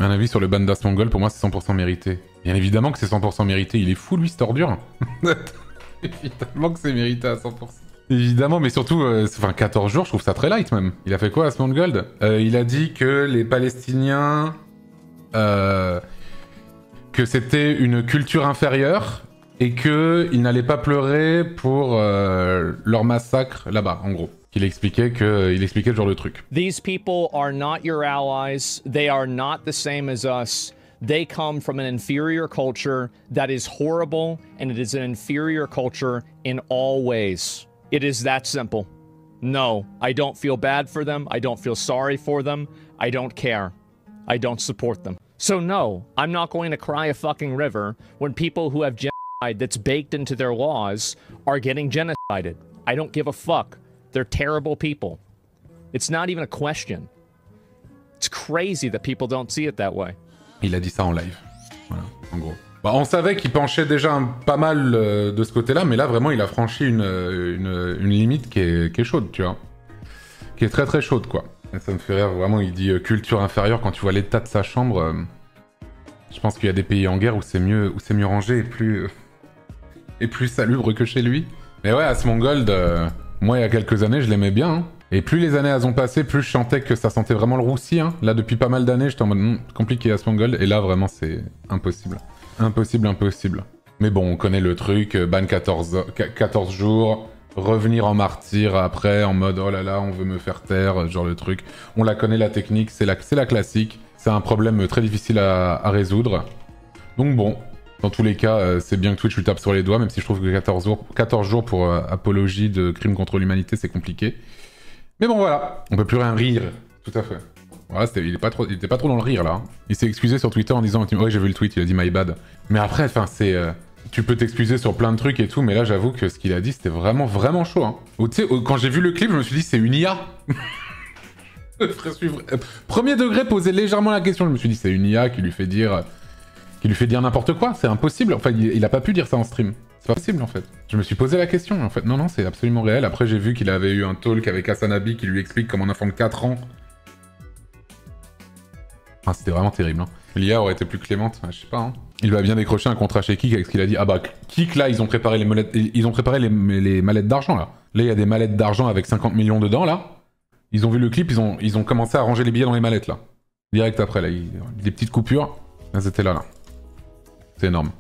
Un avis sur le ban d'Asmongold, pour moi c'est 100% mérité. Bien évidemment que c'est 100% mérité, il est fou lui, cette ordure. Évidemment que c'est mérité à 100%. Évidemment, mais surtout, enfin 14 jours, je trouve ça très light même. Il a fait quoi Asmongold? Il a dit que les Palestiniens... que c'était une culture inférieure et qu'il n'allait pas pleurer pour leur massacre là-bas, en gros. Il expliquait ce genre de truc. These people are not your allies. They are not the same as us. They come from an inferior culture that is horrible, and it is an inferior culture in all ways. It is that simple. No, I don't feel bad for them. I don't feel sorry for them. I don't care. I don't support them. So no, I'm not going to cry a fucking river when people who have genocide that's baked into their laws are getting genocided. I don't give a fuck. They're terrible people. It's not even a question. It's crazy that people don't see it that way. Il a dit ça en live. Voilà, en gros. Bah, on savait qu'il penchait déjà pas mal de ce côté-là, mais là, vraiment, il a franchi une limite qui est chaude, tu vois. Qui est très très chaude, quoi. Et ça me fait rire, vraiment, il dit culture inférieure quand tu vois l'état de sa chambre. Je pense qu'il y a des pays en guerre où c'est mieux rangé et plus salubre que chez lui. Mais ouais, Asmongold, moi, il y a quelques années, je l'aimais bien. Hein. Et plus les années elles ont passé, plus je sentais que ça sentait vraiment le roussi. Hein. Là, depuis pas mal d'années, j'étais en mode compliqué Asmongold. Et là, vraiment, c'est impossible. Impossible. Mais bon, on connaît le truc, ban 14 jours, revenir en martyr après, en mode oh là là, on veut me faire taire, genre le truc. On la connaît, la technique, c'est la classique. C'est un problème très difficile à résoudre. Donc bon, dans tous les cas, c'est bien que Twitch lui tape sur les doigts, même si je trouve que 14 jours pour apologie de crimes contre l'humanité, c'est compliqué. Mais bon, voilà, on peut plus rien rire, tout à fait. Voilà, il était pas trop dans le rire, là. Il s'est excusé sur Twitter en disant « Ouais, j'ai vu le tweet, il a dit my bad ». Mais après, enfin, c'est... tu peux t'excuser sur plein de trucs et tout, mais là, j'avoue que ce qu'il a dit, c'était vraiment, vraiment chaud. Hein. Tu sais, quand j'ai vu le clip, je me suis dit « C'est une IA ». Premier degré, poser légèrement la question, je me suis dit « C'est une IA qui lui fait dire n'importe quoi, c'est impossible ». Enfin, il a pas pu dire ça en stream. C'est pas possible, en fait. Je me suis posé la question, en fait. Non, c'est absolument réel. Après, j'ai vu qu'il avait eu un talk avec Hasanabi qui lui explique comment un enfant de 4 ans... Ah, c'était vraiment terrible. Hein. L'IA aurait été plus clémente, je sais pas. Hein. Il va bien décrocher un contrat chez Kik avec ce qu'il a dit. Ah bah, Kik, là, ils ont préparé les mallettes d'argent, là. Là, il y a des mallettes d'argent avec 50 millions dedans, là. Ils ont vu le clip, ils ont commencé à ranger les billets dans les mallettes, là. Direct après, là. Des petites coupures. Elles étaient là. C'est énorme.